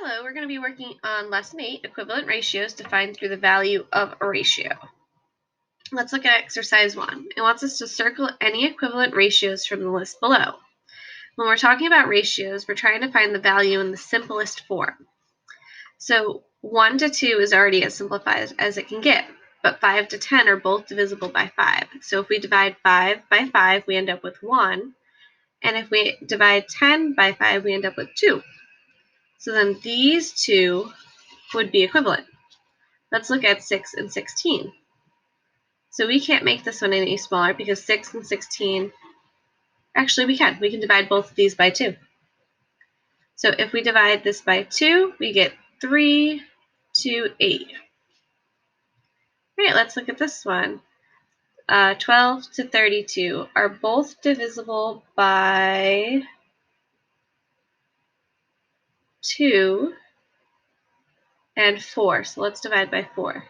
Hello, we're going to be working on Lesson 8, Equivalent Ratios Defined through the Value of a Ratio. Let's look at Exercise 1. It wants us to circle any equivalent ratios from the list below. When we're talking about ratios, we're trying to find the value in the simplest form. So 1 to 2 is already as simplified as it can get, but 5 to 10 are both divisible by 5. So if we divide 5 by 5, we end up with 1, and if we divide 10 by 5, we end up with 2. So then these two would be equivalent. Let's look at 6 and 16. So we can't make this one any smaller because 6 and 16, actually we can. We can divide both of these by 2. So if we divide this by 2, we get 3 to 8. All right, let's look at this one. 12 to 32 are both divisible by 2 and 4. So let's divide by 4.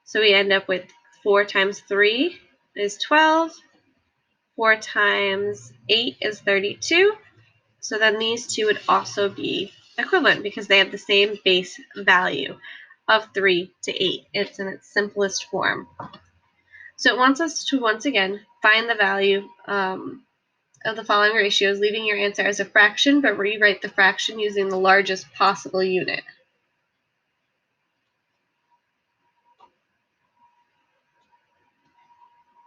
So we end up with 4 times 3 is 12. 4 times 8 is 32. So then these two would also be equivalent because they have the same base value of 3 to 8. It's in its simplest form. So it wants us to, once again, find the value of the following ratios, leaving your answer as a fraction, but rewrite the fraction using the largest possible unit.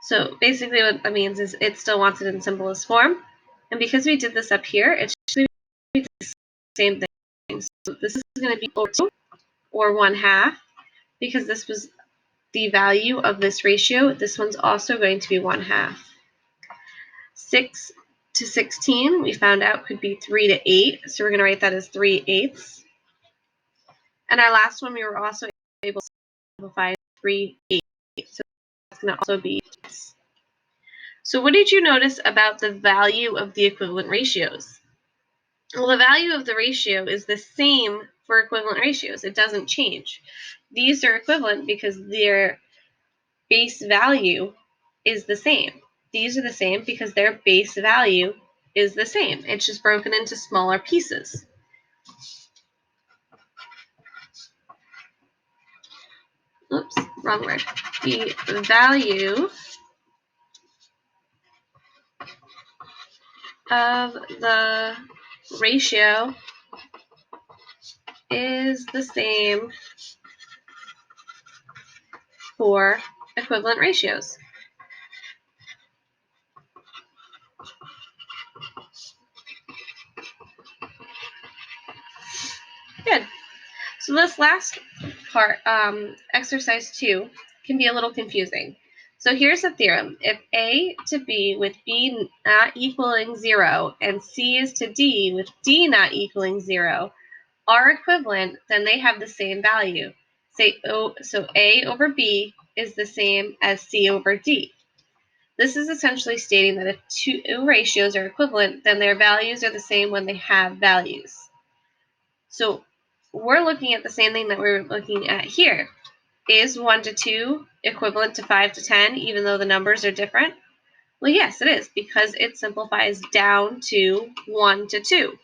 So basically what that means is it still wants it in simplest form. And because we did this up here, it should be the same thing. So this is going to be over 2 or 1/2 because this was the value of this ratio. This one's also going to be 1/2. 6 to 16 we found out could be 3 to 8. So we're going to write that as 3/8. And our last one we were also able to simplify 3/8. So that's going to also be yes. So what did you notice about the value of the equivalent ratios? Well, the value of the ratio is the same for equivalent ratios. It doesn't change. These are equivalent because their base value is the same. These are the same because their base value is the same. It's just broken into smaller pieces. Oops, wrong word. The value of the ratio is the same for equivalent ratios. Good. So this last part, exercise 2, can be a little confusing. So here's the theorem. If A to B with B not equaling 0 and C is to D with D not equaling 0 are equivalent, then they have the same value. So A over B is the same as C over D. This is essentially stating that if two ratios are equivalent, then their values are the same when they have values. So we're looking at the same thing that we're looking at here. Is 1 to 2 equivalent to 5 to 10, even though the numbers are different? Well, yes, it is, because it simplifies down to 1 to 2.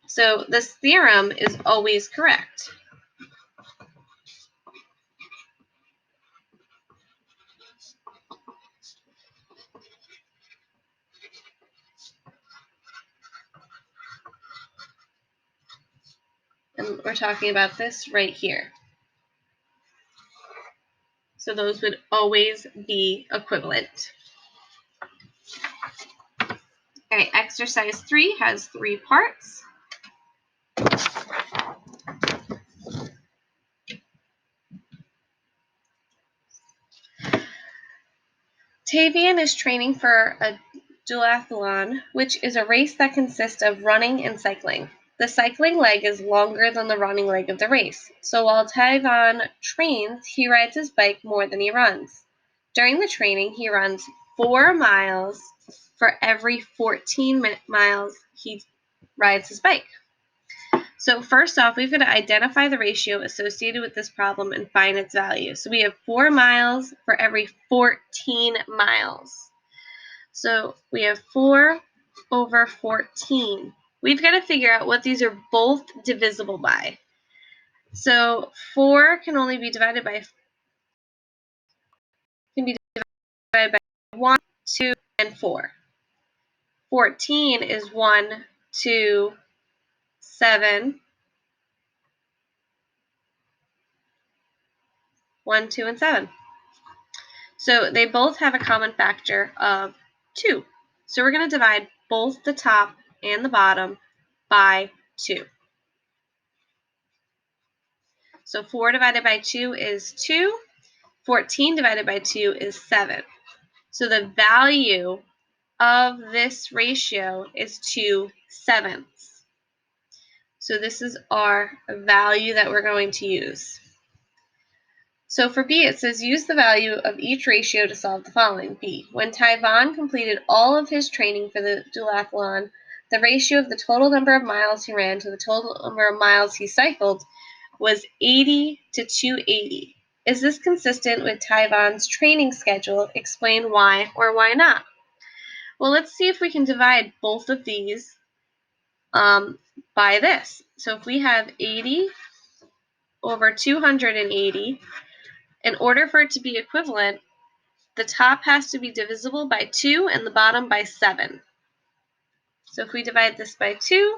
So this theorem is always correct. And we're talking about this right here. So those would always be equivalent. All right, exercise 3 has 3 parts. Tavian is training for a duathlon, which is a race that consists of running and cycling. The cycling leg is longer than the running leg of the race, so while Tavian trains, he rides his bike more than he runs. During the training, he runs 4 miles for every 14 miles he rides his bike. So first off, we've got to identify the ratio associated with this problem and find its value. So we have 4 miles for every 14 miles. So we have 4 over 14. we've got to figure out what these are both divisible by. So 4 can only be divided by 1, 2, and 4. 14 is 1, 2, 7. 1, 2, and 7. So they both have a common factor of 2. So we're going to divide both the top and the bottom by 2. So 4 divided by 2 is 2. 14 divided by 2 is 7. So the value of this ratio is 2/7. So this is our value that we're going to use. So for B, it says use the value of each ratio to solve the following. B, when Tyvon completed all of his training for the duathlon, the ratio of the total number of miles he ran to the total number of miles he cycled was 80 to 280. Is this consistent with Tyvon's training schedule? Explain why or why not. Well, let's see if we can divide both of these by this. So if we have 80 over 280, in order for it to be equivalent, the top has to be divisible by 2 and the bottom by 7. So if we divide this by 2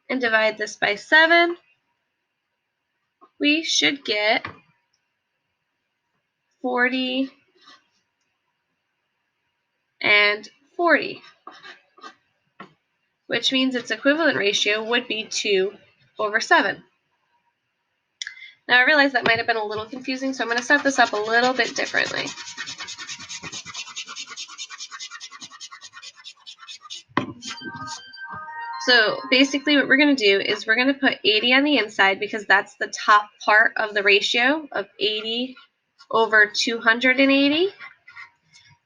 and divide this by 7, we should get 40 and 40, which means its equivalent ratio would be 2/7. Now I realize that might have been a little confusing, so I'm going to set this up a little bit differently. So basically what we're going to do is we're going to put 80 on the inside because that's the top part of the ratio of 80 over 280.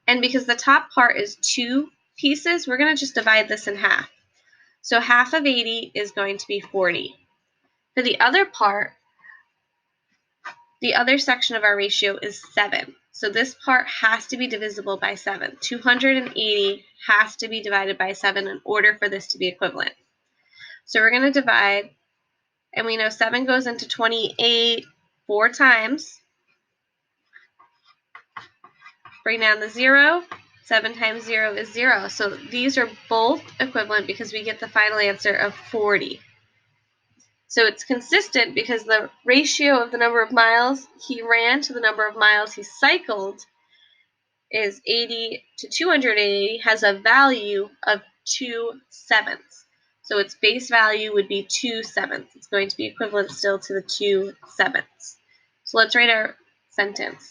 And because the top part is 2 pieces, we're going to just divide this in half. So half of 80 is going to be 40. For the other part, the other section of our ratio is 7. So this part has to be divisible by 7. 280 has to be divided by 7 in order for this to be equivalent. So we're going to divide, and we know 7 goes into 28 4 times. Bring down the 0. 7 times 0 is 0. So these are both equivalent because we get the final answer of 40. So it's consistent because the ratio of the number of miles he ran to the number of miles he cycled is 80 to 280, has a value of 2/7. So its base value would be 2/7. It's going to be equivalent still to the 2/7. So let's write our sentence.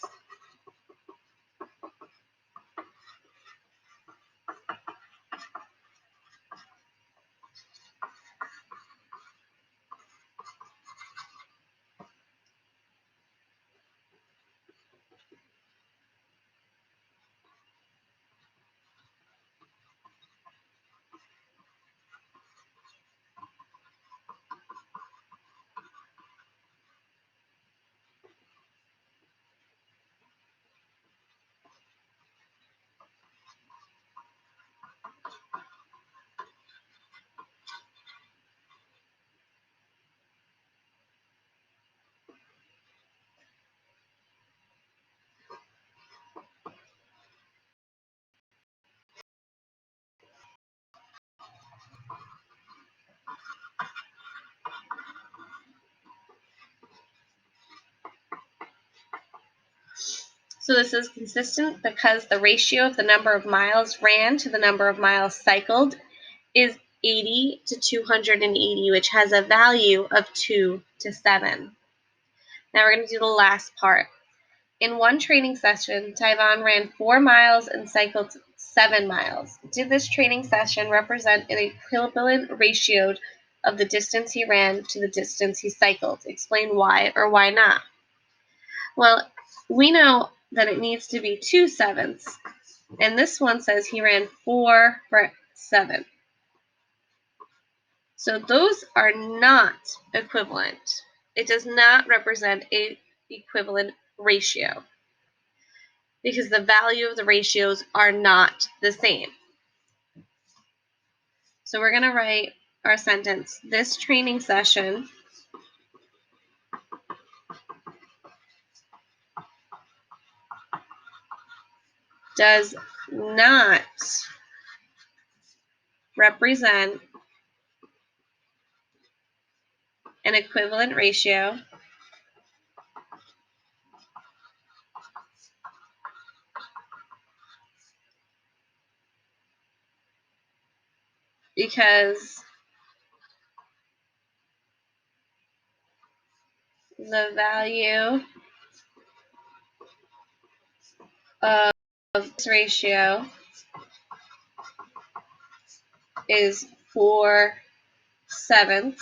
So this is consistent because the ratio of the number of miles ran to the number of miles cycled is 80 to 280, which has a value of 2/7. Now we're going to do the last part. In one training session, Tyvon ran 4 miles and cycled 7 miles. Did this training session represent an equivalent ratio of the distance he ran to the distance he cycled? Explain why or why not. Well, we know that it needs to be 2/7, and this one says he ran 4 for 7. So those are not equivalent. It does not represent an equivalent ratio because the value of the ratios are not the same. So we're going to write our sentence. This training session does not represent an equivalent ratio because the value of this ratio is 4/7,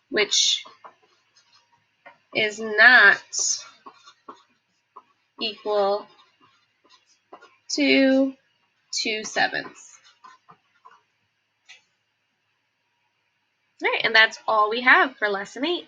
which is not equal to 2/7. All right, and that's all we have for lesson 8.